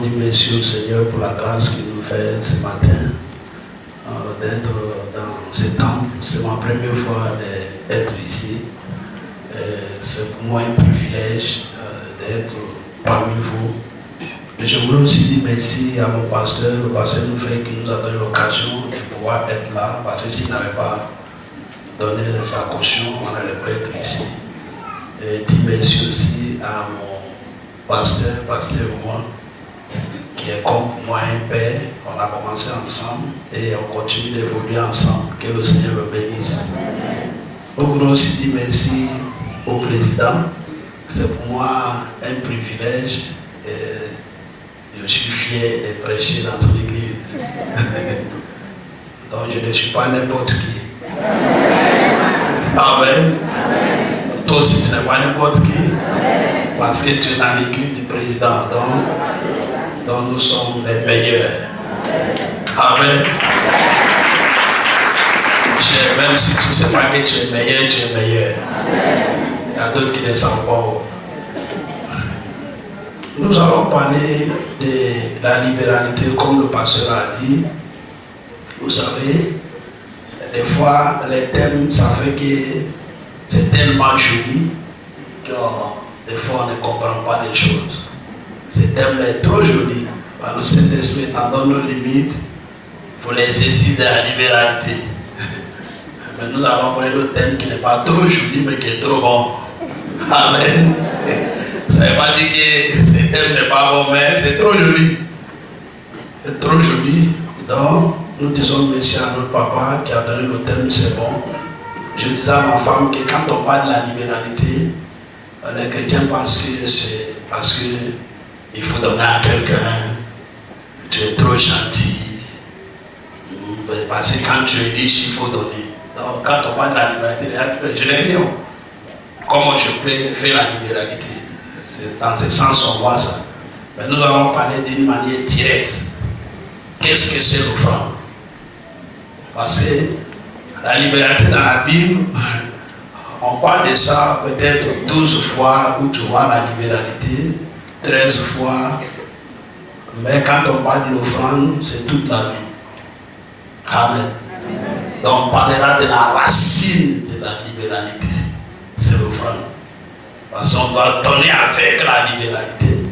dit merci au Seigneur pour la grâce qu'il nous fait ce matin d'être dans ce temple. C'est ma première fois d'être ici. C'est pour moi un privilège d'être parmi vous. Et je voulais aussi dire merci à mon pasteur, le pasteur Noufé, qui nous a donné l'occasion de pouvoir être là, parce que s'il n'avait pas donné sa caution, on n'allait pas être ici. Et dire merci aussi à mon pasteur Oumar, qui est comme moi un père. On a commencé ensemble et on continue d'évoluer ensemble. Que le Seigneur le bénisse. Nous voulons aussi dire merci au président. C'est pour moi un privilège. Et je suis fier de prêcher dans son église. Donc je ne suis pas n'importe qui. Amen. Toi aussi tu n'es pas n'importe qui. Parce que tu es dans l'église du président. Donc nous sommes les meilleurs. Amen. Même si tu ne sais pas que tu es meilleur, tu es meilleur. Il y a d'autres qui ne savent pas. Nous allons parler de la libéralité, comme le pasteur a dit. Vous savez, des fois, les thèmes, ça fait que c'est tellement joli que des fois, on ne comprend pas les choses. Ce thème est trop joli. Le Saint-Esprit en donne nos limites pour l'exercice de la libéralité. Mais nous allons prendre le thème qui n'est pas trop joli, mais qui est trop bon. Amen. Ça ne veut pas dire que ce thème n'est pas bon, mais c'est trop joli. C'est trop joli. Donc, nous disons merci à notre papa qui a donné le thème, c'est bon. Je disais à ma femme que quand on parle de la libéralité, les chrétiens pensent que c'est parce qu'il faut donner à quelqu'un, tu es trop gentil. Parce que quand tu es riche, il faut donner. Donc, quand on parle de la libéralité, je n'ai rien. Comment je peux faire la libéralité? C'est dans ce sens on voit ça. Mais nous allons parler d'une manière directe. Qu'est-ce que c'est l'offrande? Parce que la libéralité dans la Bible, on parle de ça peut-être 12 fois où tu vois la libéralité, 13 fois. Mais quand on parle de l'offrande, c'est toute la vie. Amen. Donc on parlera de la racine de la libéralité. C'est l'offrande. Parce qu'on doit donner avec la libéralité.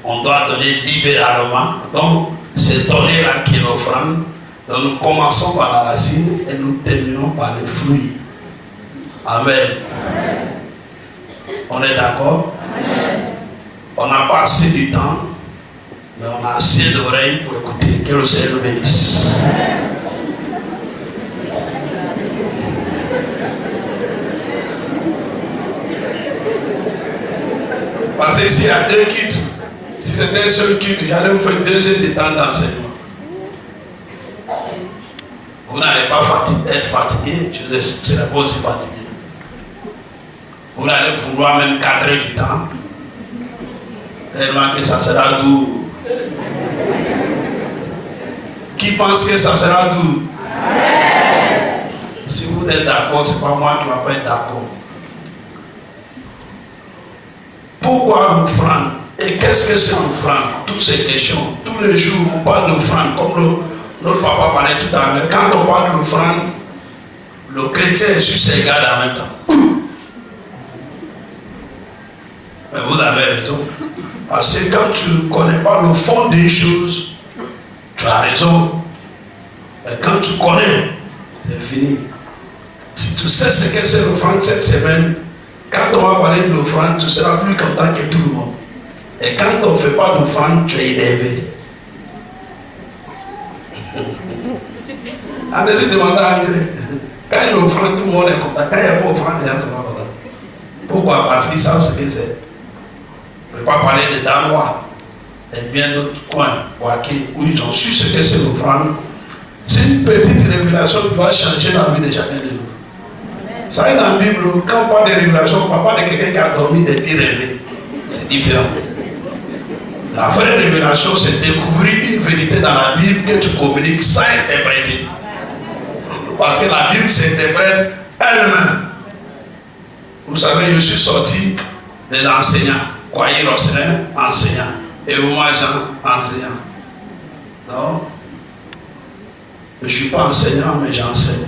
On doit donner libéralement. Donc, c'est donner là qui est l'offrande. Donc, nous commençons par la racine et nous terminons par les fruits. Amen. Amen. On est d'accord? On n'a pas assez du temps, mais on a assez d'oreilles pour écouter. Que le Seigneur nous bénisse. Parce que s'il y a deux cultes, si c'était un seul culte, j'allais vous faire 2 heures de temps d'enseignement. Vous n'allez pas être fatigué, je ne serai pas aussi fatigué. Vous allez vouloir même 4 heures du temps, tellement que ça sera doux. Qui pense que ça sera doux? Si vous êtes d'accord, ce n'est pas moi qui ne vais pas être d'accord. Pourquoi l'offrande? Et qu'est-ce que c'est l'offrande? Toutes ces questions. Tous les jours, on parle d'offrande. Comme notre papa parlait tout à l'heure. Quand on parle d'offrande, le chrétien est sur ses gardes en même temps. Mais vous avez raison. Parce que quand tu ne connais pas le fond des choses, tu as raison. Mais quand tu connais, c'est fini. Si tu sais ce que c'est l'offrande cette semaine, quand on va parler de l'offrande, tu seras plus content que tout le monde. Et quand on ne fait pas d'offrande, tu es énervé. Allez-y demander à André. Quand il y a l'offrande, tout le monde est content. Quand il n'y a pas d'offrande, les gens ne sont pas contents. Pourquoi? Parce qu'ils savent ce que c'est. On ne peut pas parler des Danois et bien d'autres coins où ils ont su ce que c'est l'offrande. C'est une petite révélation qui va changer la vie de chacun de nous. Ça est dans la Bible, quand on parle de révélation, on ne parle pas de quelqu'un qui a dormi et puis rêvé. C'est différent. La vraie révélation, c'est découvrir une vérité dans la Bible que tu communiques sans interpréter. Parce que la Bible s'interprète elle-même. Vous savez, je suis sorti de l'enseignant, Kwaï Rosselin, enseignant. Et moi, enseignant. Non. Je ne suis pas enseignant, mais j'enseigne.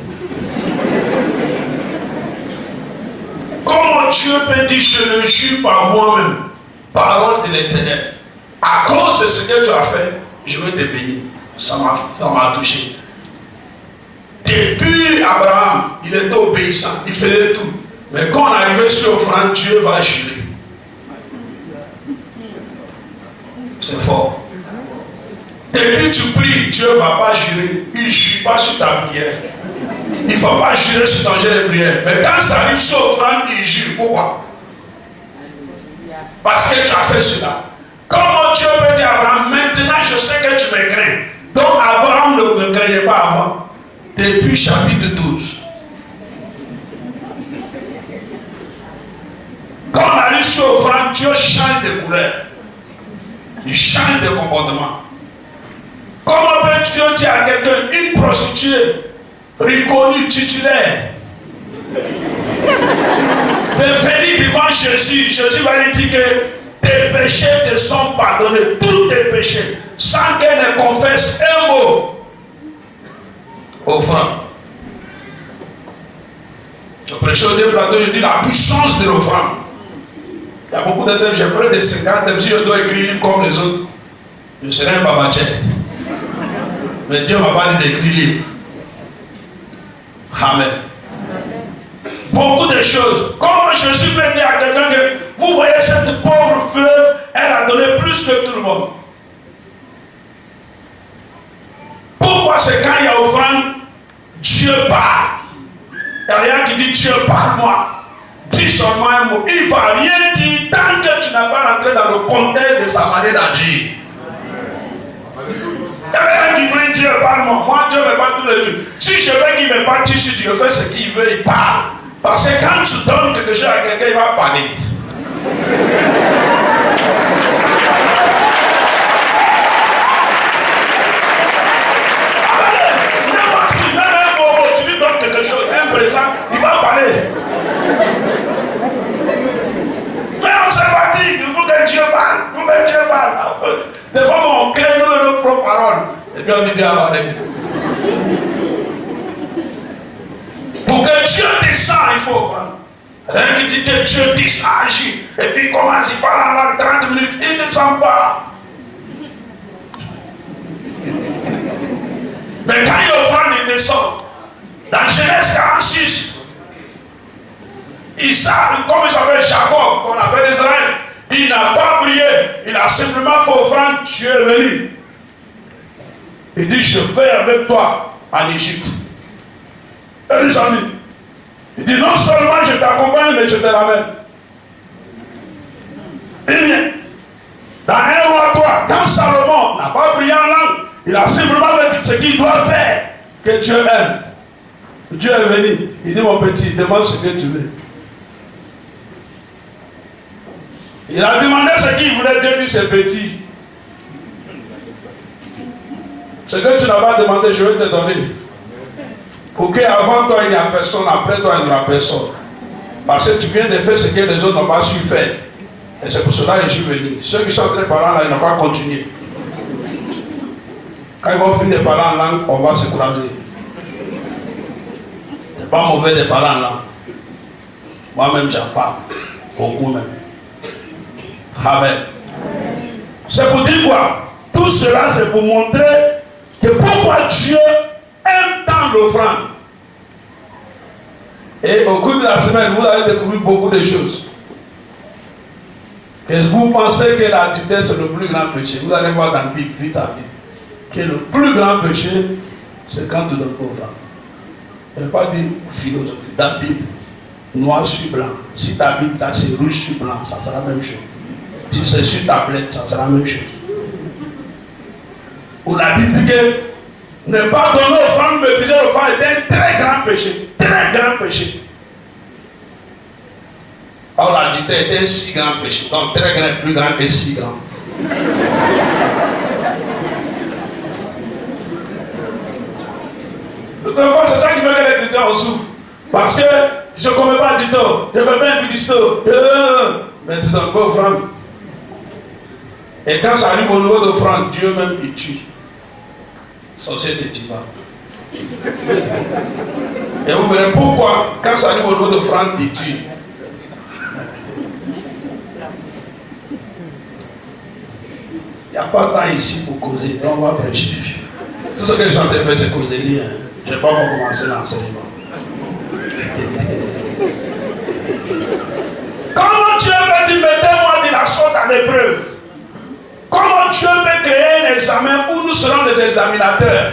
Comment Dieu peut dire, je le jure par moi-même, parole de l'Éternel. À cause de ce que tu as fait, je veux te bénir. Ça m'a touché. Depuis Abraham, il était obéissant, il faisait tout. Mais quand on arrivait sur l'offrande, Dieu va jurer. C'est fort. Depuis tu pries, Dieu ne va pas jurer. Il ne jure pas sur ta prière. Il ne faut pas jurer sur ton jeu de prière. Mais quand ça arrive sur l'offrande, il jure. Pourquoi? Parce que tu as fait cela. Comment Dieu peut dire à Abraham, maintenant je sais que tu me crains. Donc Abraham ne craignait pas avant. Depuis chapitre 12. Quand on arrive sur l'offrande, Dieu change de couleur. Il change de comportement. Comment peut Dieu dire à quelqu'un, une prostituée reconnue, titulaire, de venir devant Jésus? Jésus va lui dire que tes péchés te sont pardonnés, tous tes péchés, sans qu'elle ne confesse un mot. Offrande. Je prêchais au début, je dis la puissance de l'offrande. Il y a beaucoup de temps, j'ai près de 50, même si je dois écrire livre comme les autres, je serai un babatier. Mais Dieu ne m'a pas dit d'écrire livre. Amen. Beaucoup de choses. Comment Jésus peut dire à quelqu'un que vous voyez cette pauvre fleuve, elle a donné plus que tout le monde. Pourquoi c'est quand il y a offrande, Dieu parle. Il n'y a rien qui dit Dieu parle-moi. Dis seulement un mot. Il ne va rien dire tant que tu n'as pas rentré dans le contexte de sa manière d'agir. Il n'y a rien qui dit Dieu parle-moi. Moi, Dieu me parle tous les jours. Si je veux qu'il me parle, si Dieu fait ce qu'il veut, il parle. Parce que quand tu donnes quelque chose à quelqu'un, il va parler. Quelque chose, un présent, il va parler. Mais on s'est pas dit, il faut que Dieu parle, il faut que Dieu parle. Des fois, on crée nos propres paroles. Et puis on dit à parler. Pour que Dieu descende, il faut prendre. Rien qui dit que Dieu descend, agit. Et puis il commence, il parle en langue 30 minutes, il ne descend pas. Mais quand il offrande, il descend. Dans Genèse 46, Isaac, comme il s'appelle Jacob, qu'on appelle Israël, il n'a pas prié, il a simplement fait offrande, Dieu est venu. Il dit, je vais avec toi en Égypte. Et les amis, il dit, non seulement je t'accompagne, mais je te l'amène. Il vient. Dans 1 roi 3, quand Salomon n'a pas prié en langue, il a simplement fait ce qu'il doit faire, que Dieu aime. Dieu est venu, il dit mon petit, demande ce que tu veux. Il a demandé ce qu'il voulait, Dieu dit c'est petit. Ce que tu n'as pas demandé, je vais te donner. Pour qu'avant toi il n'y a personne, après toi il n'y aura personne. Parce que tu viens de faire ce que les autres n'ont pas su faire. Et c'est pour cela que je suis venu. Ceux qui sont très parlants là, ils n'ont pas continué. Quand ils vont finir de parler en langue, on va se croiser. C'est pas mauvais de parler en langue. Moi-même, j'en parle. Beaucoup même. Amen. C'est pour dire quoi? Tout cela, c'est pour montrer que pourquoi Dieu aime tant l'offrande. Et au cours de la semaine, vous allez découvrir beaucoup de choses. Et vous pensez que l'adultère, c'est le plus grand péché. Vous allez voir dans la Bible, vite à vite, que le plus grand péché, c'est quand tu donnes pas l'offrande. Je ne vais pas dire philosophie. Dans la Bible, noir sur blanc. Si ta Bible, c'est rouge sur blanc, ça sera la même chose. Si c'est sur tablette, ça sera la même chose. Où la Bible dit que ne pas donner offrande, mépriser l'offrande est un très grand péché. Très grand péché. Or, l'adultère est un si grand péché. Donc, très grand est plus grand que si grand. De toute façon, c'est ça qui fait que les chrétiens en souffrent. Parce que je ne commets pas du tout. Je ne fais pas un peu du tout. Mais tu donnes pas offrande. Et quand ça arrive au niveau d'offrande, Dieu même il tue. Société de Tiba. Et vous verrez pourquoi, quand ça arrive au niveau d'offrande, il tue. Il n'y a pas de temps ici pour causer, donc on va prêcher. Tout ce que je suis en train de faire, c'est causer. Hein. Je n'ai pas encore commencé l'enseignement. Comment Dieu peut dire, mettez-moi de la sorte à l'épreuve? Comment Dieu peut créer un examen où nous serons des examinateurs?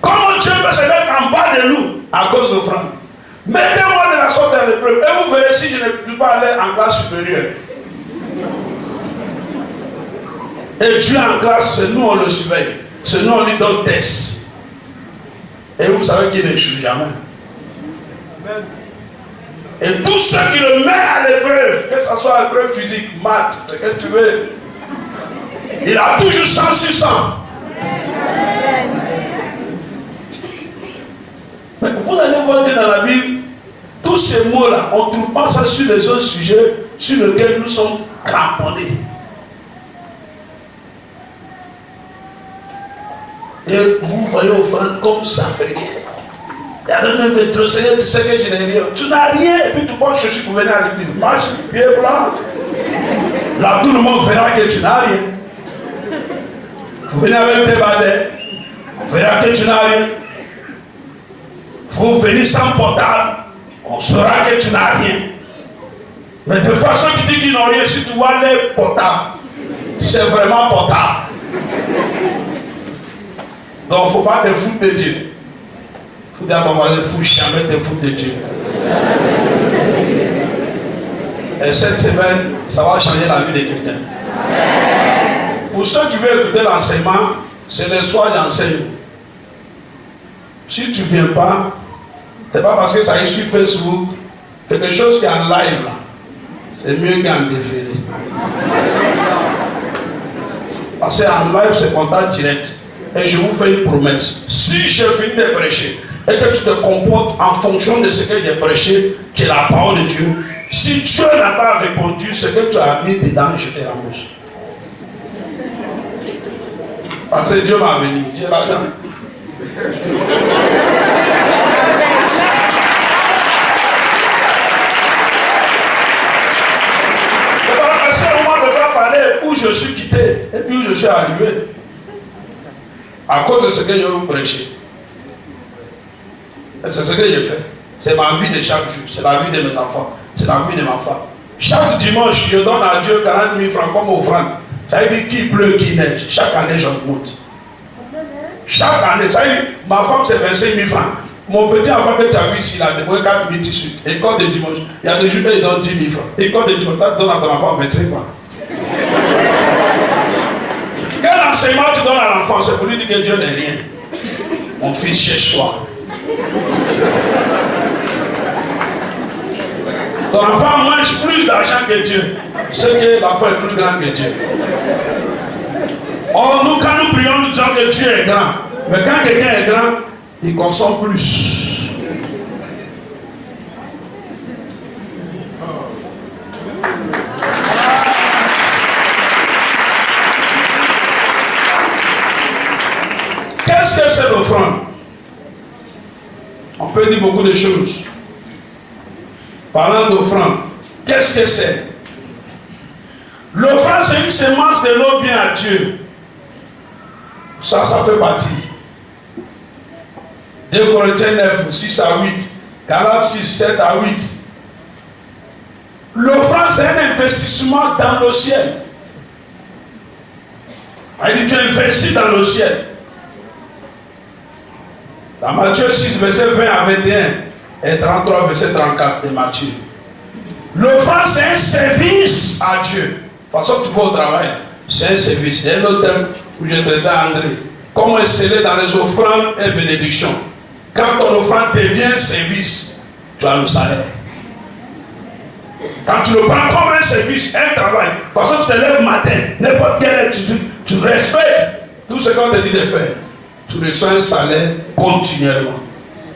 Comment Dieu peut se mettre en bas de nous à cause de l'offrande? Mettez-moi de la sorte à l'épreuve et vous verrez si je ne peux pas aller en classe supérieure. Et Dieu en classe, c'est nous on le surveille. C'est nous on lui donne test. Et vous savez qu'il n'échoue jamais. Amen. Et tous ceux qui le mettent à l'épreuve, que ce soit l'épreuve physique, maths, ce que tu veux, il a toujours 100 sur 100. Mais vous allez voir que dans la Bible, tous ces mots-là, on ne trouve pas ça sur les autres sujets sur lesquels nous sommes cramponnés. Et vous voyez offrande comme ça fait. Il y a même que trop Seigneur, tu sais que je n'ai rien. Tu n'as rien et puis tu penses que je suis pour venir à l'église. Marche, pied blanc. Là, tout le monde verra que tu n'as rien. Vous venez avec tes badets. On verra que tu n'as rien. Vous venez sans portable. On saura que tu n'as rien. Mais de façon qui dit qu'ils n'ont rien, si tu vois les portables, c'est vraiment portable. Donc, il ne faut pas te foutre de Dieu. Il faut dire à ton voisin, il ne faut jamais te foutre de Dieu. Et cette semaine, ça va changer la vie de quelqu'un. Pour ceux qui veulent écouter l'enseignement, c'est le soir j'enseigne. Si tu ne viens pas, ce n'est pas parce que ça est sur Facebook, quelque chose qui est en live là, c'est mieux qu'en déféré. Parce qu'en live, c'est contact direct. Et je vous fais une promesse. Si je finis de prêcher et que tu te comportes en fonction de ce que j'ai prêché, qui est la parole de Dieu, si Dieu n'a pas répondu ce que tu as mis dedans, je te rembourse. Parce que Dieu m'a béni. J'ai l'argent. C'est un moment de ne pas parler où je suis quitté et puis où je suis arrivé. À cause de ce que j'ai prêché. C'est ce que j'ai fait. C'est ma vie de chaque jour. C'est la vie de mes enfants. C'est la vie de ma femme. Chaque dimanche, je donne à Dieu 40 000 francs comme offrande. Ça veut dire qu'il pleut, qu'il neige. Chaque année, j'augmente. Chaque année. Ça veut dire, ma femme, c'est 25 000 francs. Mon petit enfant que tu as vu ici, il a débrouillé 4 000 tissus. École de dimanche. Il y a des jours, il donne 10 000 francs. École de dimanche, tu donnes à ton enfant 25 francs. Quel enseignement tu donnes à l'enfant? C'est pour lui dire que Dieu n'est rien. Mon fils, cherche-toi. Ton enfant mange plus d'argent que Dieu. C'est que l'enfant est plus grand que Dieu. Or, nous, quand nous prions, nous disons que Dieu est grand. Mais quand quelqu'un est grand, il consomme plus. Qu'est-ce que c'est l'offrande? On peut dire beaucoup de choses. Parlant d'offrande, qu'est-ce que c'est? L'offrande, c'est une semence de l'eau bien à Dieu. Ça fait partie. 2 Corinthiens 9, 6 à 8. Galates 6, 7 à 8. L'offrande, c'est un investissement dans le ciel. Il dit, tu investis dans le ciel. Dans Matthieu 6, verset 20 à 21 et 33, verset 34 de Matthieu. L'offrande, c'est un service à Dieu. De toute façon, tu vas au travail, c'est un service. Il y a un autre thème où je traitais à André. Comment exceller dans les offrandes et bénédictions. Quand ton offrande devient un service, tu as le salaire. Quand tu le prends comme un service, un travail, de toute façon, tu te lèves le matin, n'importe quelle attitude, tu respectes tout ce qu'on te dit de faire. Tu reçois un salaire continuellement.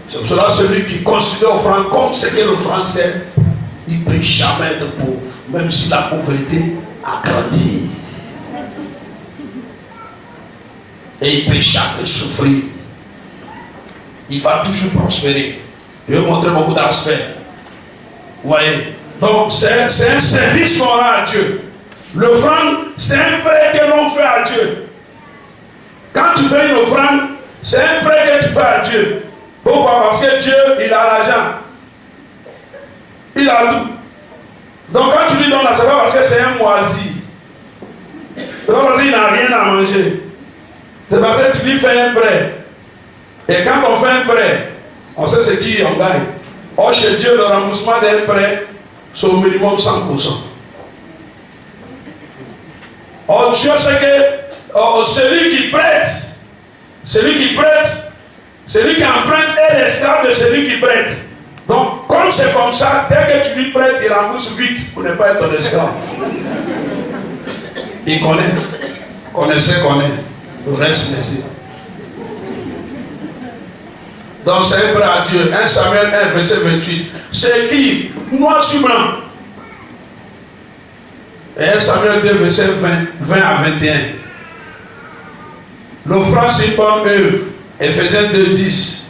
C'est pour cela celui qui considère l'offrande comme ce que l'offrande c'est, il ne peut jamais être pauvre. Même si la pauvreté à grandir. Et il peut jamais souffrir. Il va toujours prospérer. Je vais vous montrer beaucoup d'aspects. Vous voyez? Donc, c'est un service qu'on rend à Dieu. L'offrande, c'est un prêt que l'on fait à Dieu. Quand tu fais une offrande, c'est un prêt que tu fais à Dieu. Pourquoi? Parce que Dieu, il a l'argent. Il a tout. Donc, quand tu lui donnes là, c'est pas parce que c'est un moisi. C'est pas parce qu'il n'a rien à manger. C'est parce que tu lui fais un prêt. Et quand on fait un prêt, on sait ce qui on gagne. Or, chez Dieu, le remboursement d'un prêt, c'est au minimum 100%. Or, Dieu sait que celui qui prête, celui qui emprunte est l'esclave de celui qui prête. Donc, comme c'est comme ça, dès que tu lui prêtes, il rembourse vite pour ne pas être ton esclave. Il connaît. Connaissez. Le reste, c'est. Donc c'est un prêt à Dieu. 1 Samuel 1, verset 28. C'est écrit, noir sur blanc. Et 1 Samuel 2, verset 20 à 21. L'offrande, c'est une bonne œuvre. Éphésiens 2, 10.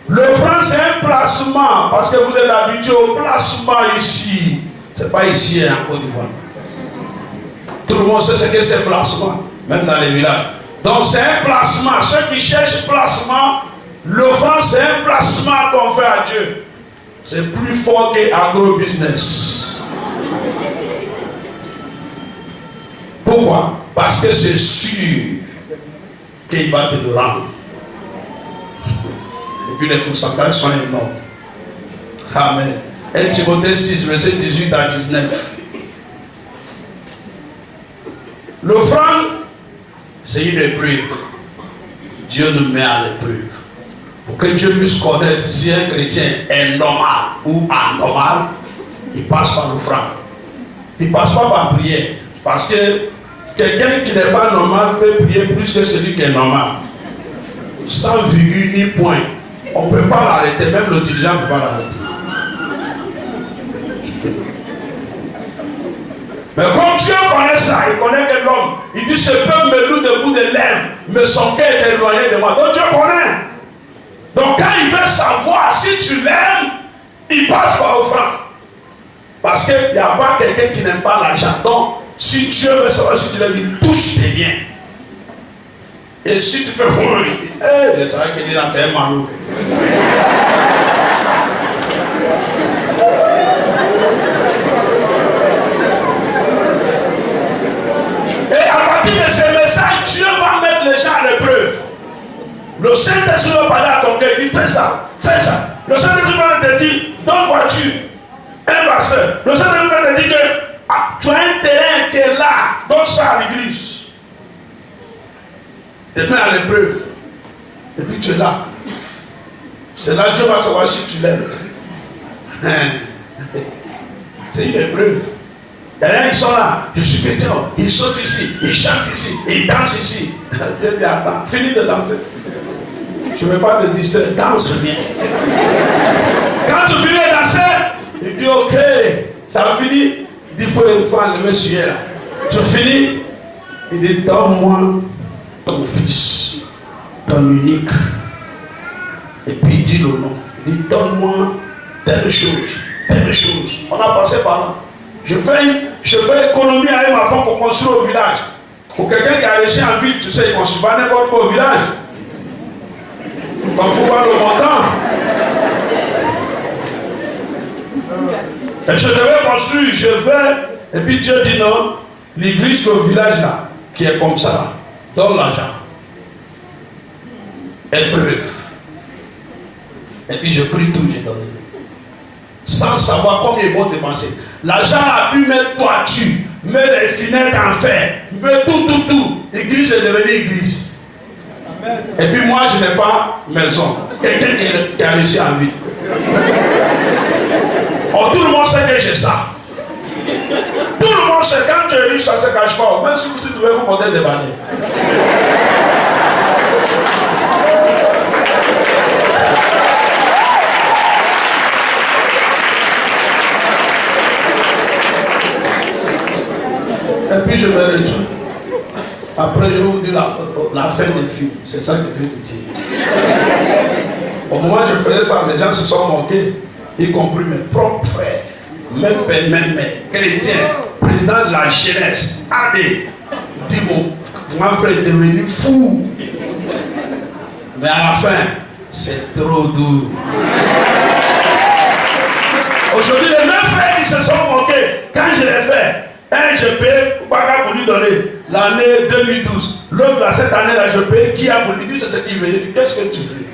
L'offrande, c'est un placement. Parce que vous êtes habitué au placement ici. Ce n'est pas ici, en Côte d'Ivoire. Tout le monde sait ce que c'est placement. Même dans les villages. Donc c'est un placement. Ceux qui cherchent placement, l'offrande c'est un placement qu'on fait à Dieu. C'est plus fort que agro-business. Pourquoi? Parce que c'est sûr qu'il va te le rendre. Et puis les pourcentages sont énormes. Amen. Et Timothée 6, verset 18 à 19. L'offrande, c'est une épreuve. Dieu nous met à l'épreuve. Pour que Dieu puisse connaître si un chrétien est normal ou anormal, il passe par l'offrande. Il ne passe pas par prière. Parce que quelqu'un qui n'est pas normal peut prier plus que celui qui est normal. Sans virgule ni point. On ne peut pas l'arrêter. Même le dirigeant ne peut pas l'arrêter. Mais comme Dieu connaît ça, il connaît que l'homme, il dit ce peuple me loue de bout de lèvres, mais son cœur est éloigné de moi. Donc Dieu connaît. Donc quand il veut savoir si tu l'aimes, il passe par offrande. Parce qu'il n'y a pas quelqu'un qui n'aime pas l'argent. Donc si Dieu veut savoir si tu l'aimes, il touche tes biens. Et si tu fais oui, je savais qu'il est dans tes malou. Et à partir de ces messages, Dieu va mettre les gens à l'épreuve. Le Saint-Esprit va parler à ton cœur, il dit fais ça, fais ça. Le Saint-Esprit va te dire, donne voiture, un pasteur. Le Saint-Esprit va te dire que tu as un terrain qui est là, donne ça à l'église. Tu te mets à l'épreuve. Et puis tu es là. C'est là que Dieu va savoir si tu l'aimes. C'est une épreuve. Derrière, ils sont là, je suis chrétien, ils sautent ici, ils chantent ici, ils dansent ici. Dieu dit, attends, finis de danser. Je ne vais pas te distraire, danse bien. Quand tu finis de danser, il dit, ok, ça finit. Il dit, il faut enlever celui là. Tu finis, il dit, donne-moi ton fils, ton unique. Et puis il dit le nom. Il dit, donne-moi telle chose. On a passé par là. Je fais économie avec ma femme pour construire au village. Pour quelqu'un qui a réussi en ville, tu sais, il ne construit pas n'importe quoi au village. Donc il faut voir le montant. Et je devais construire, je vais. Et puis Dieu dit non, l'église au village là, qui est comme ça, donne l'argent. Épreuve. Et puis je prie tout, j'ai donné. Sans savoir combien ils vont dépenser. L'argent a pu mettre toiture, mettre les fenêtres en fer, mettre tout. L'église est devenue église. Amen. Et puis moi, je n'ai pas maison. Quelqu'un qui a réussi en vie. Oh, tout le monde sait que j'ai ça. Tout le monde sait quand tu es riche, ça ne se cache pas. Même si vous trouvez vous porter des bannières. puis je me retourne. Après, je vais vous dire la fin des films. C'est ça que je vais vous dire. Au moment où je faisais ça, les gens se sont moqués, y compris mes propres frères, même père, même mère, chrétiens, président de la jeunesse, Adé, dit mon frère est devenu fou. Mais à la fin, c'est trop doux. Aujourd'hui, les mêmes frères qui se sont moqués, quand je l'ai fait, un je paye pour lui donner l'année 2012. L'autre, cette année-là, je paye qui a voulu dire c'est ce qu'il veut. Qu'est-ce que tu veux?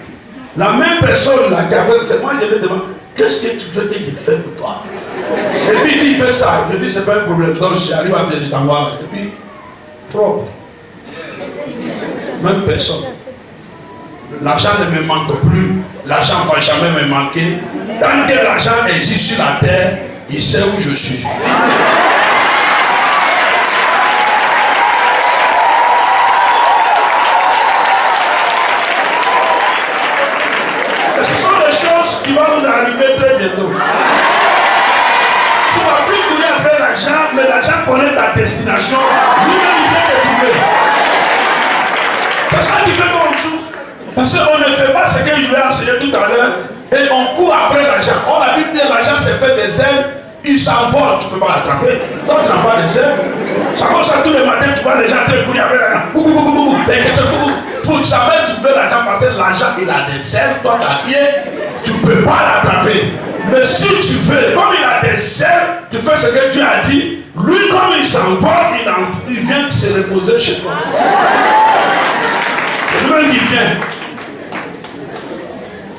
La même personne là qui a fait, c'est moi je lui demande, qu'est-ce que tu veux que je fasse pour toi? Et puis il fait ça. Je dis, c'est pas un problème. Donc j'arrive à bien t'envoyer. Et puis, propre. Même personne. L'argent ne me manque plus. L'argent ne va jamais me manquer. Tant que l'argent existe sur la terre, il sait où je suis. Ce sont des choses qui vont nous arriver très bientôt. Tu ne vas plus courir après l'argent, mais l'argent connaît ta destination. Lui-même, il vient te trouver. C'est ça qui fait qu'on souffre. Parce qu'on ne fait pas ce que je vais enseigner tout à l'heure et on court après l'argent. On a vu que l'argent s'est fait des ailes, il s'envole, tu ne peux pas l'attraper. Toi, tu n'as pas des ailes. Ça comme ça tous les matins, tu vois les gens te courir avec l'argent. Il faut jamais trouver l'argent parce que l'argent il a des ailes, toi ta pied, tu ne peux pas l'attraper. Mais si tu veux, comme il a des ailes, tu fais ce que tu as dit, lui comme il s'envole, il vient se reposer chez toi. C'est lui-même qui vient.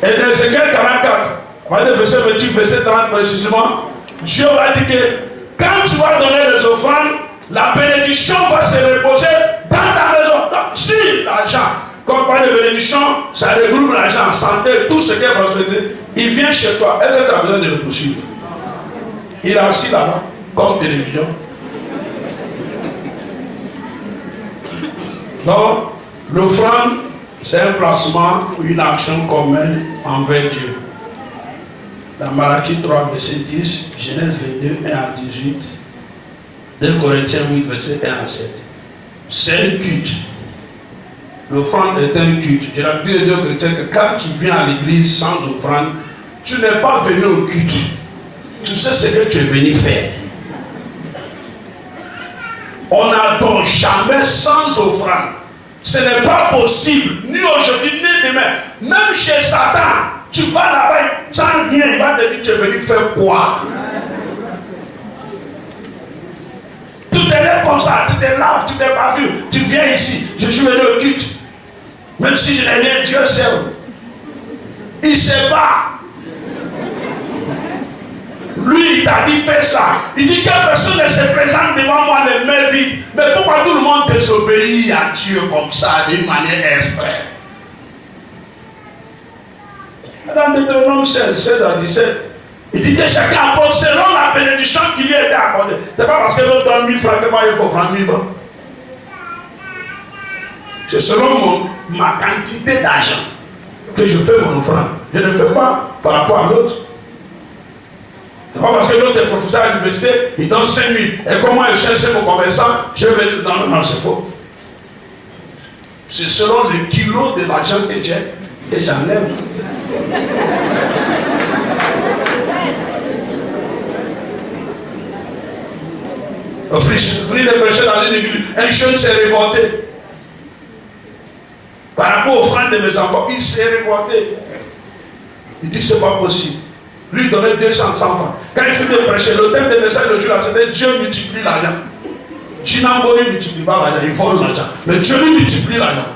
Et dans Ézéchiel 44, verset 28, verset 30 précisément, Dieu va dire que quand tu vas donner les offrandes, la bénédiction va se reposer dans ta maison. Si l'argent, quand on parle de bénédiction, ça regroupe l'argent, santé, tout ce qui est prospérité, il vient chez toi. Est-ce que tu as besoin de le poursuivre? Il est assis là-bas, comme télévision. Donc, l'offrande, c'est un placement ou une action commune envers Dieu. Dans Malachie 3, verset 10, Genèse 22, 1 à 18, 2 Corinthiens 8, verset 1 à 7. C'est un culte. L'offrande est un culte. Je l'ai dit aux chrétiens que quand tu viens à l'église sans offrande, tu n'es pas venu au culte. Tu sais ce que tu es venu faire. On n'adore jamais sans offrande. Ce n'est pas possible, ni aujourd'hui, ni demain. Même chez Satan, tu vas là-bas, sans rien, il va te dire, tu es venu faire quoi? Tu te lèves comme ça, tu te laves, tu te parfumes, tu viens ici, je suis venu au culte. Même si je n'ai rien, Dieu sait. Il se bat. Lui, il t'a dit, fais ça. Il dit que personne ne se présente devant moi les mains vides. Mais pourquoi tout le monde désobéit à Dieu comme ça, d'une manière exprès? Dans Deutéronome 16 à 17, il dit que chacun apporte selon la bénédiction qui lui a été accordée. Ce n'est pas parce que l'autre donne 1000 francs que moi il faut prendre 1000 francs. C'est selon ma quantité d'argent que je fais mon offrande. Je ne fais pas par rapport à l'autre. C'est pas parce que l'autre est professeur à l'université, il donne 5 000. Et comment je cherche mon commerçant, je vais lui donner. Non, c'est faux. C'est selon le kilo de l'argent que j'ai, que j'enlève. Offrir les péchés dans une église. Un jeune s'est révolté. Par rapport aux offrandes de mes enfants, il s'est révolté. Il dit c'est pas possible. Lui donnait 200 francs. Quand il finit de prêcher, le thème de message de Dieu là, c'était Dieu multiplie l'argent. Chinambori ne multiplie pas l'argent, il vole l'argent. Mais Dieu lui multiplie l'argent.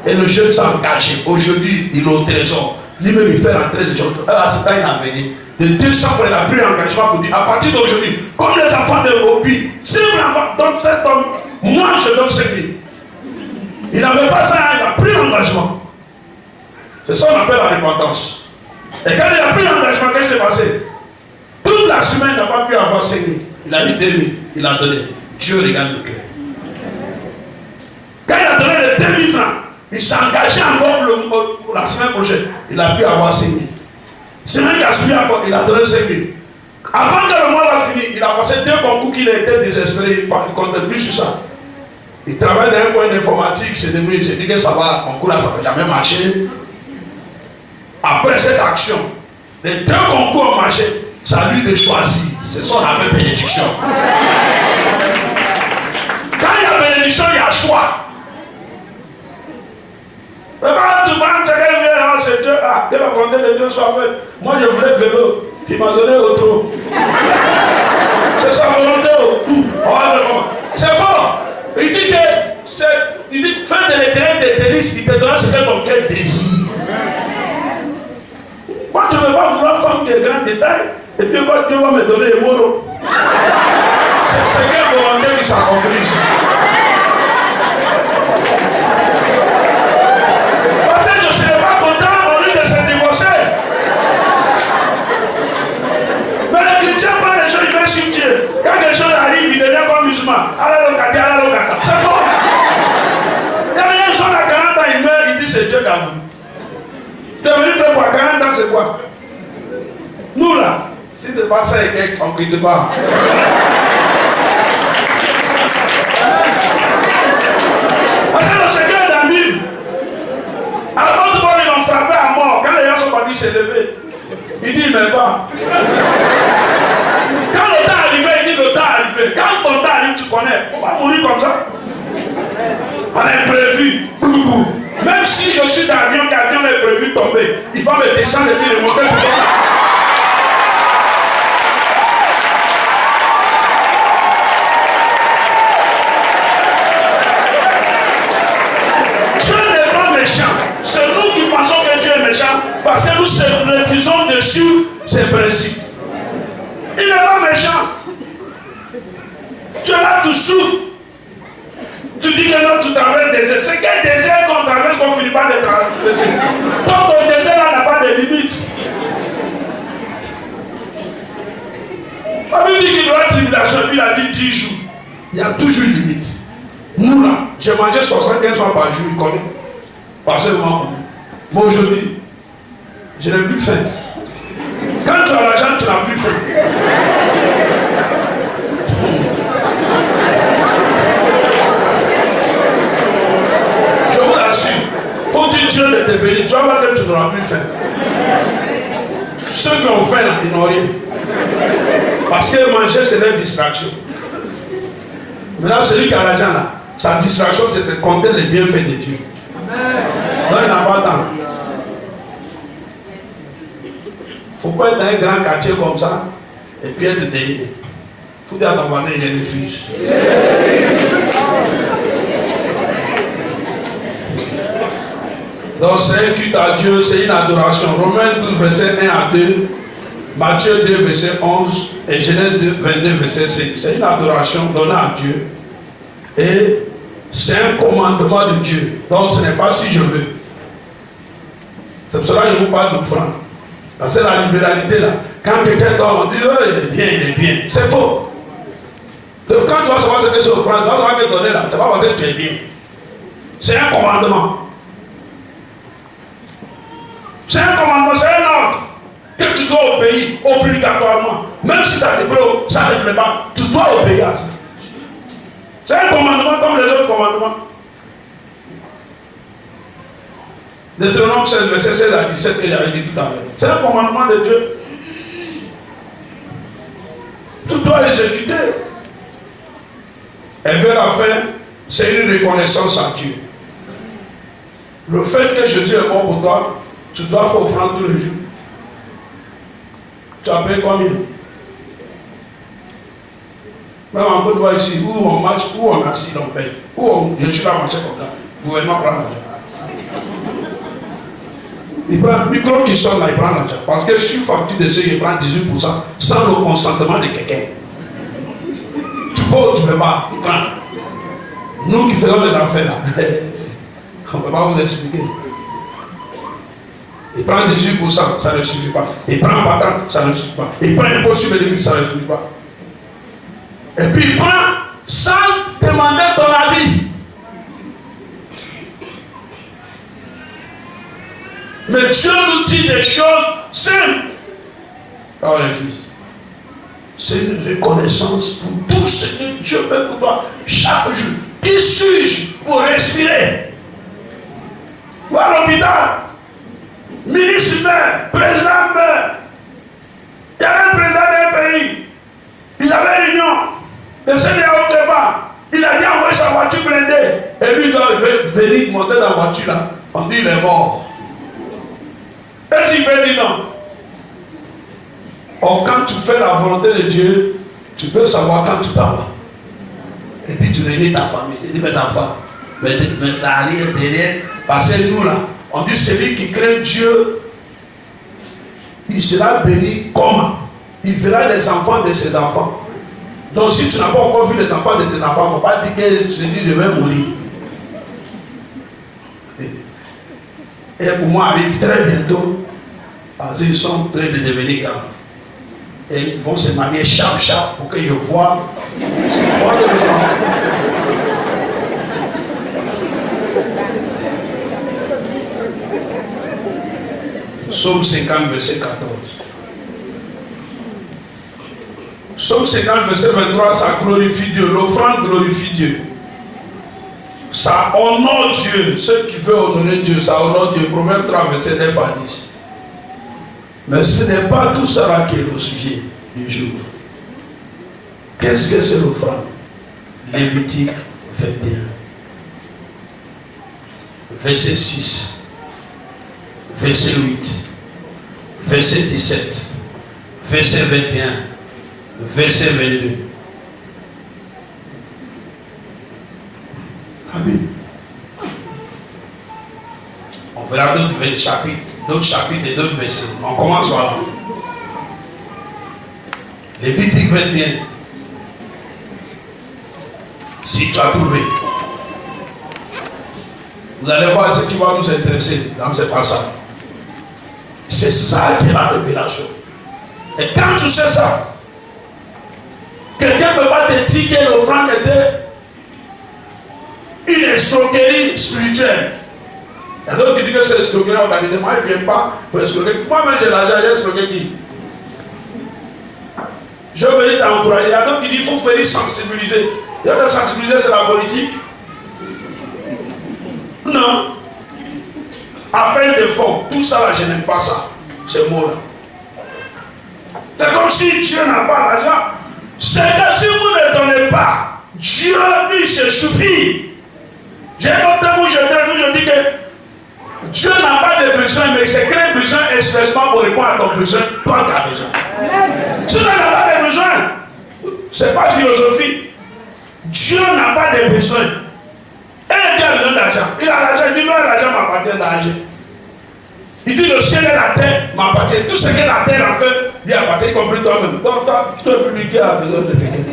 Et le jeune s'est engagé. Aujourd'hui, il est au trésor. Lui-même, il fait rentrer les gens. C'est pas une avenir. De 200 francs, il a pris l'engagement pour dire à partir d'aujourd'hui, comme les enfants de Mobi, si l'enfant donne cet homme, moi je donne 5 000. Il n'avait pas ça, il a pris l'engagement. C'est ça qu'on appelle la repentance. Et quand il a pris l'engagement, qu'est-ce qui s'est passé? Toute la semaine, il n'a pas pu avoir 5 000. Il a eu 2 000. Il a donné. Dieu regarde le cœur. Quand il a donné les 2 000 francs, il s'est engagé encore pour la semaine prochaine. Il a pu avoir 5 000. Semaine qui a suivi encore, il a donné 5 000. Avant que le mois va finir, il a passé 2 concours qu'il a été désespéré, il ne comptait plus sur ça. Il travaille dans un coin d'informatique, il s'est débrouillé, il s'est dit que ça va, le concours là, ça ne va jamais marcher. Après cette action, les 2 concours ont marché, c'est à lui de choisir. C'est son appel bénédiction. Quand il y a bénédiction, il y a choix. Mais quand tout le monde vient, c'est Dieu, que la volonté de Dieu soit faite. Moi, je voulais vélo, il m'a donné auto. C'est sa volonté. C'est fort. Il dit que, fin de l'éternel des délices, il te donnera ce que ton cœur désire. Moi, je ne veux pas vouloir faire des grands détails, et puis Dieu va me donner les mots. C'est quelle volonté qui s'accomplisse. Parce que je ne serai pas content au lieu de se divorcer. Mais le chrétien prend les choses, il va sur Dieu. Quand quelque chose arrive, il devient comme musulman. C'est bon. Il y a rien, son à 40 ans, il meurt, il dit c'est Dieu d'amour. Tu es venu faire quoi? 40 ans, c'est quoi? Nous là, si tu passes ça avec on ne quitte pas. Parce que le Seigneur est dans l'île. Alors, tout le monde, ils l'ont frappé à mort. Quand les gens sont partis se lever, il dit, mais pas. Quand le temps est arrivé, il dit, le temps est arrivé. Quand ton temps arrive, tu connais. On va mourir comme ça. On est prévu. Même si je suis dans l'avion, l'avion est prévu de tomber, il faut me descendre et puis remonter pour tomber. C'est nous qui pensons que Dieu est méchant parce que nous refusons de suivre ses principes. Il n'est pas méchant. Tu es là, tu souffres. Tu dis que non, tu traverses des désert. C'est quel désert qu'on traverse qu'on ne finit pas de traverser? Donc ton désert là n'a pas de limite. La Bible dit qu'il y aura tribulation, puis il a dit 10 jours. Il y a toujours une limite. Nous là, j'ai mangé 75 fois par jour, il connaît. Parce que moi aujourd'hui, je n'ai plus faim. Quand tu as l'argent, tu n'as plus faim. Je vous l'assure, faut-il Dieu de te bénir, tu vas voir que tu n'auras plus faim. Ceux qui ont faim là, ils n'ont rien. Parce que manger, c'est une distraction. Maintenant, celui qui a l'argent là, sa distraction, c'est de compter les bienfaits de Dieu. Donc il n'a pas le temps. Il ne faut pas être dans un grand quartier comme ça et puis être dénié. Il faut dire à ton voisin, il est refuge. Donc c'est un culte à Dieu, c'est une adoration. Romains 12, verset 1 à 2, Matthieu 2, verset 11 et Genèse 2, 22, verset 5. C'est une adoration donnée à Dieu. Et c'est un commandement de Dieu. Donc ce n'est pas si je veux. C'est pour cela que je vous parle d'offrande. Parce que la libéralité là, quand quelqu'un donne, on dit oh, il est bien, il est bien. C'est faux. Donc quand tu vas savoir ce que c'est offrande, tu vas savoir que donner là, tu vas voir que tu es bien. C'est un commandement. C'est un commandement, c'est un ordre que tu dois obéir obligatoirement. Même si ça te plaît, ça ne te plaît pas, tu dois obéir à ça. C'est un commandement comme les autres commandements. Deutéronome 16, verset 16 à 17 que j'avais dit tout à l'heure. C'est un commandement de Dieu. Tu dois exécuter. Et vers la fin, c'est une reconnaissance à Dieu. Le fait que Jésus est mort pour toi, tu dois faire offrande tous les jours. Tu as payé combien? Même en Côte d'Ivoire ici, où on marche, où on assis, on paye. Je suis là à marcher comme ça. Le gouvernement prend l'argent. Il prend le micro qui sonne là, il prend l'argent. Parce que sur facture de ceux, il prend 18% sans le consentement de quelqu'un. Tu peux ou tu ne peux pas, il prend. Nous qui faisons des affaires là, on ne peut pas vous expliquer. Il prend 18%, ça ne suffit pas. Il prend patente, ça ne suffit pas. Il prend un pot sur l'église, ça ne suffit pas. Et puis il prend sans demander ton avis. Mais Dieu nous dit des choses simples. On refuse. C'est une reconnaissance pour tout ce que Dieu fait pour toi chaque jour. Qui suis-je pour respirer? Va à l'hôpital, ministre meurt, président meurt. Il y avait un président d'un pays, il avait réunion, le Seigneur autre part. Il a dit envoyer sa voiture blindée. Et lui, il doit venir monter dans la voiture là. On dit il est mort. Est-ce qu'il peut dire non? Or, quand tu fais la volonté de Dieu, tu peux savoir quand tu t'en vas. Et puis tu réunis ta famille. Il dit, mais ta femme, mais derrière, parce que nous là, on dit celui qui craint Dieu, il sera béni comment? Il verra les enfants de ses enfants. Donc si tu n'as pas encore vu les enfants de tes enfants, il ne faut pas dire que je vais mourir. Et pour moi, arrive très bientôt, parce qu'ils sont en train de devenir grands. Et ils vont se marier chap pour que je voie les enfants. Psaume 50, verset 14. Psaume 50, verset 23, ça glorifie Dieu. L'offrande glorifie Dieu. Ça honore Dieu. Ceux qui veulent honorer Dieu, ça honore Dieu. Proverbe 3, verset 9 à 10. Mais ce n'est pas tout cela qui est le sujet du jour. Qu'est-ce que c'est l'offrande? Lévitique 21. Verset 6. Verset 8. Verset 17. Verset 21. Verset 22. Amen. On verra d'autres chapitres et d'autres versets. On commence par là. Lévitique 21. Si tu as trouvé, vous allez voir ce qui va nous intéresser dans ce passage. C'est ça qui est la révélation. Et quand tu sais ça, quelqu'un ne peut pas te dire que l'offrande était une escroquerie spirituelle. Il y a d'autres qui disent que c'est escroquerie organisée. Moi, je ne viens pas pour escroquer. Moi-même, j'ai l'argent, j'ai escroqué qui? Je veux venir t'encourager. Il y a d'autres qui disent qu'il faut faire sensibiliser. Il y a d'autres sensibiliser, c'est la politique. Non. Appel de fonds. Tout ça, là, je n'aime pas ça. Ces mots-là. C'est comme si Dieu n'a pas l'argent. C'est que si vous ne donnez pas, Dieu, lui, se suffit. J'ai un autre terme où je dis que Dieu n'a pas de besoin, mais c'est quel besoin expressement pour répondre à ton besoin, toi tu as besoin. Si tu n'as pas de besoin, ce n'est pas philosophie. Dieu n'a pas de besoin. Et Dieu a besoin d'argent. Il a l'argent, il dit non, l'argent m'appartient d'argent. Il dit le ciel et la terre m'appartiennent. Tout ce que la terre a fait lui appartient, y compris toi-même. Donc toi, tu es plus qui a besoin de quelqu'un.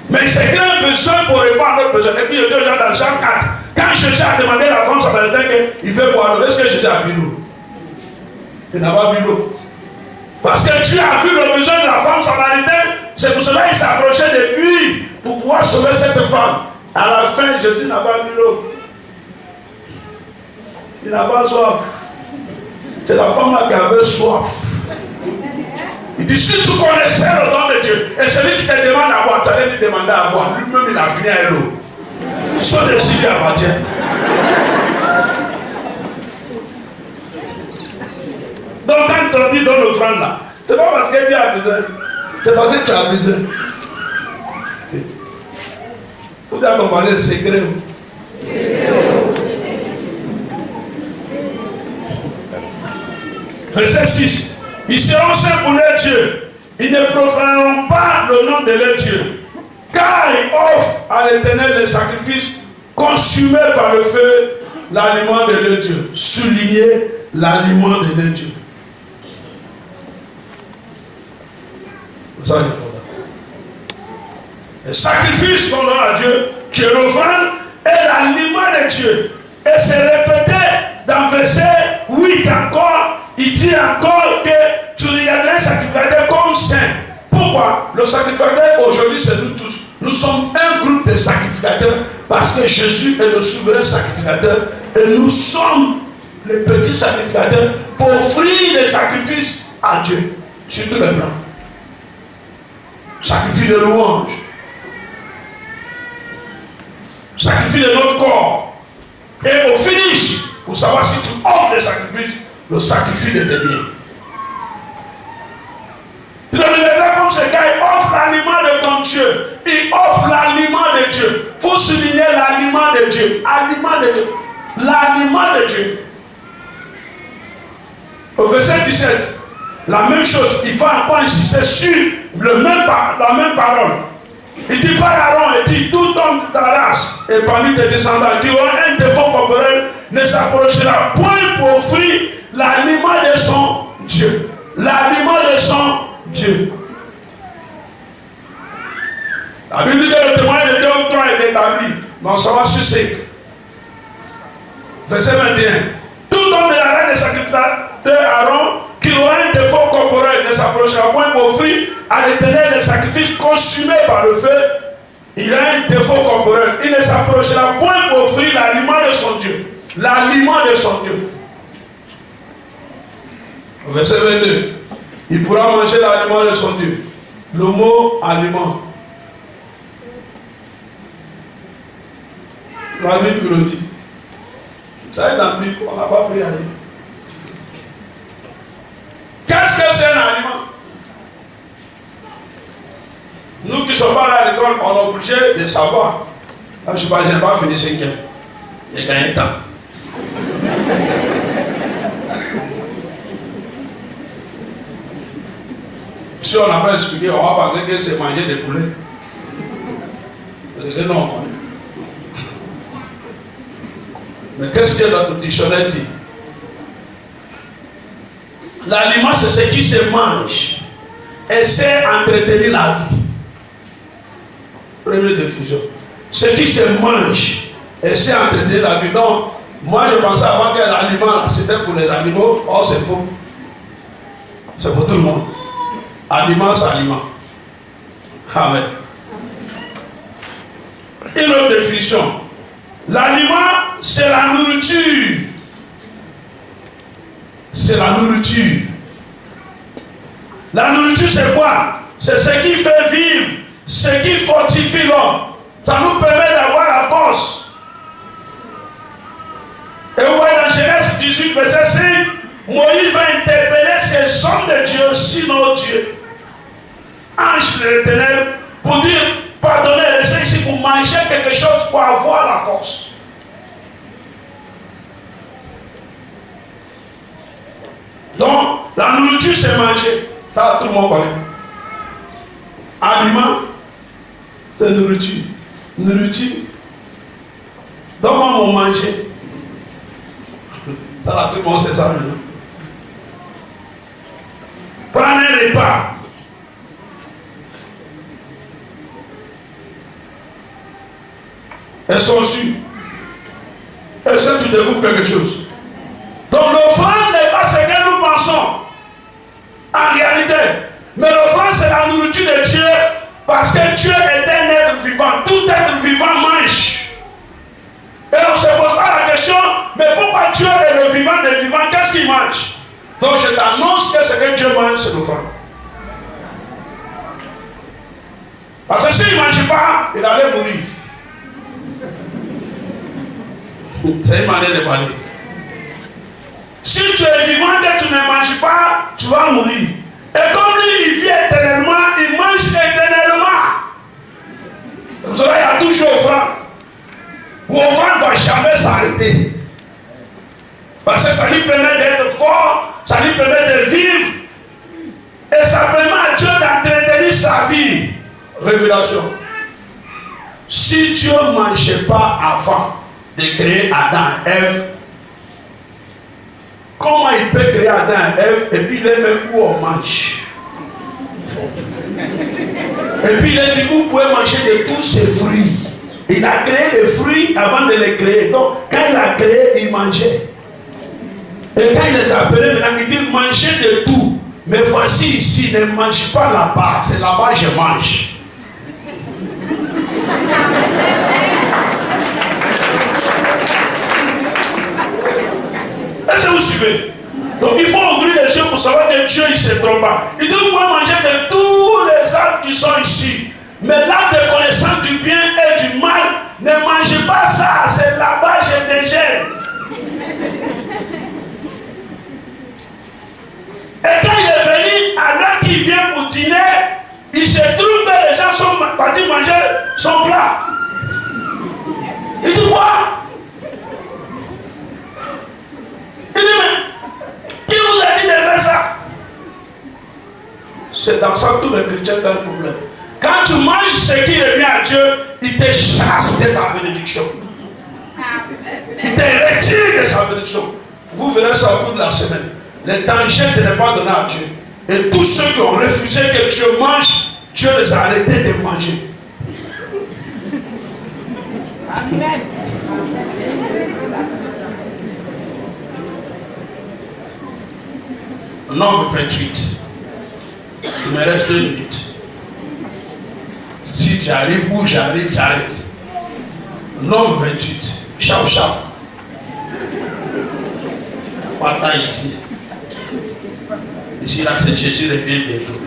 Mais c'est qu'un besoin pour répondre à notre besoin. Et puis je dis aux gens dans Jean 4, quand Jésus a demandé à la femme samaritaine qu'il veut boire l'eau, est-ce que Jésus a bu l'eau? Il n'a pas bu l'eau. Parce que Dieu a vu le besoin de la femme samaritaine, c'est pour cela qu'il s'est approché de lui pour pouvoir sauver cette femme. À la fin, Jésus n'a pas bu l'eau. Il n'a pas soif. C'est la femme là qui avait soif. Il dit, si tu connaissais le nom de Dieu, et celui qui te demande à boire, tu allais lui demander à boire. Lui-même, il a fini avec l'eau. Son décision lui appartient. Donc, quand on dit donne l'offrande là, c'est pas parce que Dieu a besoin, c'est parce que tu as besoin. Il faut bien comprendre le secret. Verset 6. Ils seront saints pour leur Dieu. Ils ne profaneront pas le nom de leur Dieu. Car ils offrent à l'Éternel des sacrifices consumés par le feu, l'aliment de leur Dieu. Souligner l'aliment de leur Dieu. Le sacrifice qu'on donne à Dieu, qui est l'offrande, est l'aliment de Dieu. Et c'est répété dans verset 8 encore. Il dit encore que tu regarderas un sacrificateur comme saint. Pourquoi? Le sacrificateur aujourd'hui, c'est nous tous. Nous sommes un groupe de sacrificateurs parce que Jésus est le souverain sacrificateur et nous sommes les petits sacrificateurs pour offrir des sacrifices à Dieu sur tous les plans. Sacrifie de louange. Sacrifie de notre corps. Et au finish, pour savoir si tu offres des sacrifices, le sacrifice de tes biens. Tu le regardes comme ce gars, il offre l'aliment de ton Dieu. Il offre l'aliment de Dieu. Il faut souligner l'aliment de Dieu. Aliment de Dieu. L'aliment de Dieu. Au verset 17, la même chose, il faut encore insister sur la même parole. Il dit par Aaron, il dit tout homme de ta race et parmi tes descendants qui aura un défaut corporel ne s'approchera point pour offrir l'aliment de son Dieu. L'aliment de son Dieu. La Bible dit que le témoignage de 2 ou 3 est établi, mais on s'en va sur 5. Verset 21. Tout homme de la race des sacrificateurs de Aaron qui aura un défaut corporel ne s'approchera point pour offrir à l'Éternel les sacrifices consumés par le feu. Il a un défaut corporel. Il ne s'approchera point pour offrir l'aliment de son Dieu. L'aliment de son Dieu. Au verset 22. Il pourra manger l'aliment de son Dieu. Le mot aliment. La Bible le dit. Ça est dans la Bible, on n'a pas pris à lire. Qu'est-ce que c'est un aliment? Nous qui ne sommes pas là à l'école, on est obligé de savoir. Là, je n'ai pas fini 5e. J'ai gagné temps. Si on n'a pas expliqué, on va penser que c'est manger des poulets. Parce que non, on connaît. Mais qu'est-ce que notre dictionnaire dit? L'aliment, c'est ce qui se mange et c'est entretenir la vie. Première définition. Ce qui se mange et c'est entretenir la vie. Donc, moi je pensais avant que l'aliment, c'était pour les animaux. Or, c'est faux. C'est pour tout le monde. Aliment, c'est aliment. Amen. Une autre définition. L'aliment, c'est la nourriture. C'est la nourriture. La nourriture, c'est quoi? C'est ce qui fait vivre, ce qui fortifie l'homme. Ça nous permet d'avoir la force. Et vous voyez dans Genèse 18, verset 5, Moïse va interpeller ces hommes de Dieu, sinon Dieu. Ange de l'Éternel, pour dire, pardonnez, laissez ici pour manger quelque chose pour avoir la force. Donc, la nourriture, c'est manger. Ça, tout le monde connaît. Aliment, c'est nourriture. Nourriture. Donne-moi mon manger. Ça, là, tout le monde sait ça maintenant. Prends un repas. Elles sont sûres. Et ça, tu découvres quelque chose. Donc, l'offrande n'est pas ce que nous pensons. En réalité. Mais l'offrande, c'est la nourriture de Dieu. Parce que Dieu est un être vivant. Tout être vivant mange. Et on ne se pose pas la question, mais pourquoi Dieu est le vivant des vivants? Qu'est-ce qu'il mange? Donc, je t'annonce que ce que Dieu mange, c'est l'offrande. Parce que s'il ne mange pas, il allait mourir. C'est une manière de parler. Si tu es vivant et tu ne manges pas, tu vas mourir. Et comme lui, il vit éternellement, il mange éternellement. Vous savez, il y a toujours offrande. L'offrande ne va jamais s'arrêter. Parce que ça lui permet d'être fort, ça lui permet de vivre. Et ça permet à Dieu d'entretenir sa vie. Révélation. Si Dieu ne mangeait pas avant de créer Adam et Ève, comment il peut créer Adam et Ève et puis il est même où on mange? Et puis il a dit, vous pouvez manger de tous ces fruits. Il a créé les fruits avant de les créer. Donc quand il a créé, il mangeait. Et quand il les a appelés, maintenant il dit, mangez de tout. Mais voici ici, ne mange pas là-bas. C'est là-bas que je mange. Est-ce que vous suivez? Donc il faut ouvrir les yeux pour savoir que Dieu il ne se trompe pas. Il dit, vous pouvez manger de tous les les arbres qui sont ici. Mais l'arbre de connaissance du bien et du mal, ne mangez pas ça, c'est là-bas, j'ai des gènes. Et quand il est venu, à l'heure qu'il vient pour dîner, il se trouve que les gens sont partis manger son plat. Il dit quoi? Il dit mais, qui vous a dit de faire ça? C'est dans ça que tous les chrétiens ont un problème. Quand tu manges ce qui revient à Dieu, il te chasse de ta bénédiction. Il te retire de sa bénédiction. Vous verrez ça au cours de la semaine. Les dangers de ne pas donner à Dieu. Et tous ceux qui ont refusé que Dieu mange, Dieu les a arrêtés de manger. Amen. Nombre 28. Il me reste 2 minutes. Si j'arrive où j'arrive, j'arrête. Nombre 28. Chap, chap. Pas de temps ici. Ici, là, c'est Jésus revient bientôt.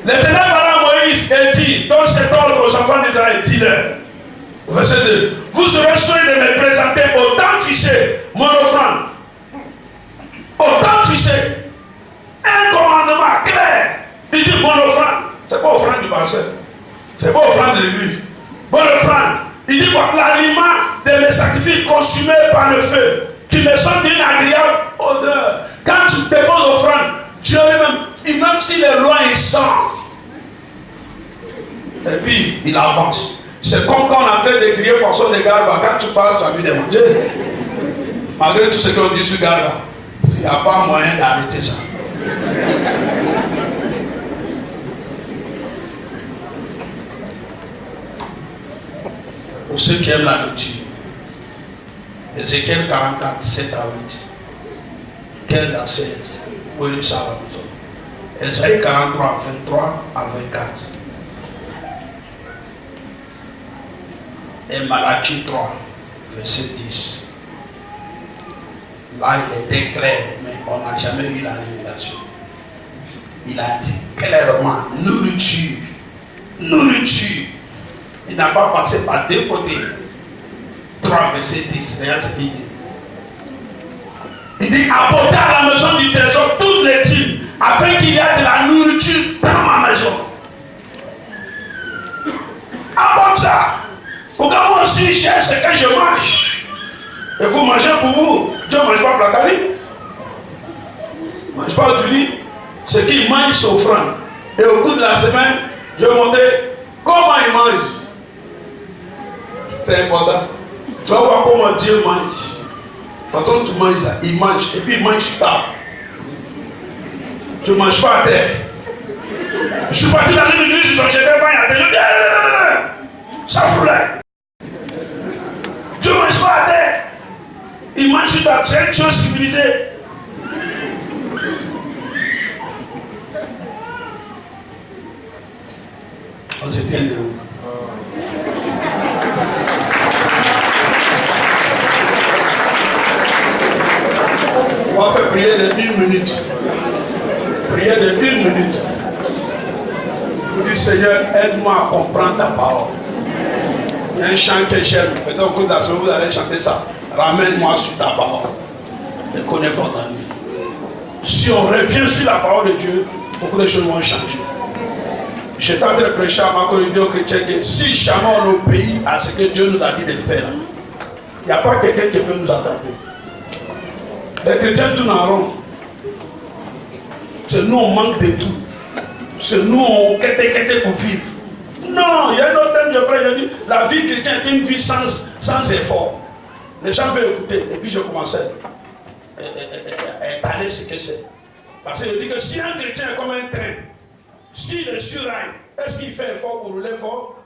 L'Éternel parla à Moïse et dit, donne cet ordre aux enfants d'Israël, dis-leur. Verset 2. Vous serez soin de me présenter autant fiché mon offrande. Autant fiché. Un commandement clair. Il dit mon offrande. C'est pas offrande du pasteur. C'est pas offrande de l'église. Mon offrande. Il dit quoi? L'aliment de mes sacrifices consumés par le feu, qui me sont d'une agréable odeur. Quand tu déposes offrande, Dieu lui-même, même si les lois il sent, et puis il avance. C'est comme quand on est en train de crier poisson de garba. Quand tu passes, tu as envie de manger. Malgré tout ce qu'on dit sur garba, il n'y a pas moyen d'arrêter ça. Pour ceux qui aiment la lecture, Ézéchiel 44, 7 à 8, 15 à 16, vous pouvez lire ça à la maison. Ésaïe 43, 23 à 24. Et Malachie 3, verset 10. Là, il était clair, mais on n'a jamais eu la révélation. Il a dit clairement, nourriture, nourriture. Il n'a pas passé par deux côtés. 3, verset 10. Regarde ce qu'il dit. Il dit, apportez à la maison du trésor toutes les dîmes, afin qu'il y ait de la nourriture dans ma maison. Apporte ça. Pour que moi aussi, j'ai ce que je mange. Et vous mangez pour vous. Dieu ne mange pas placali. Il ne mange pas du lit. Ce qu'il mange, c'est offrande. Et au cours de la semaine, je vais montrer comment il mange. C'est important. Tu vas voir comment Dieu mange. De toute façon, tu manges là. Il mange. Et puis il mange sur table. Tu ne manges pas à terre. Je suis parti dans une église, je n'étais pas à terre. Ça foulait. Tu ne manges pas à terre. Il mange sur table. C'est une chose civilisée. On se tient debout. On va faire prier de 1 minute. Prier de 1 minute. Vous dites, Seigneur, aide-moi à comprendre ta parole. Il y a un chant que j'aime. Peut-être au cours de la semaine, vous allez chanter ça. Ramène-moi sur ta parole. Et connais votre ami. Si on revient sur la parole de Dieu, beaucoup de choses vont changer. J'étais en train de prêcher à ma communauté aux chrétiens que si jamais on obéit à ce que Dieu nous a dit de faire, il n'y a pas quelqu'un qui peut nous attendre. Les chrétiens tournent en rond. C'est nous, on manque de tout. C'est nous, on quête pour vivre. Non, il y a un autre thème, je prends, je dis, la vie chrétienne est une vie sans effort. Les gens veulent écouter. Et puis je commençais à étaler ce que c'est. Parce que je dis que si un chrétien est comme un train, s'il est sur rail, est-ce qu'il fait effort pour rouler fort?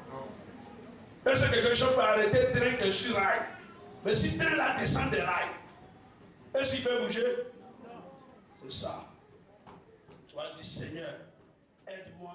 Est-ce que quelque chose peut arrêter le train qui est sur rail? Mais si le train là descend des rails, est-ce qu'il peut bouger? C'est ça. Tu vas dire, Seigneur, aide-moi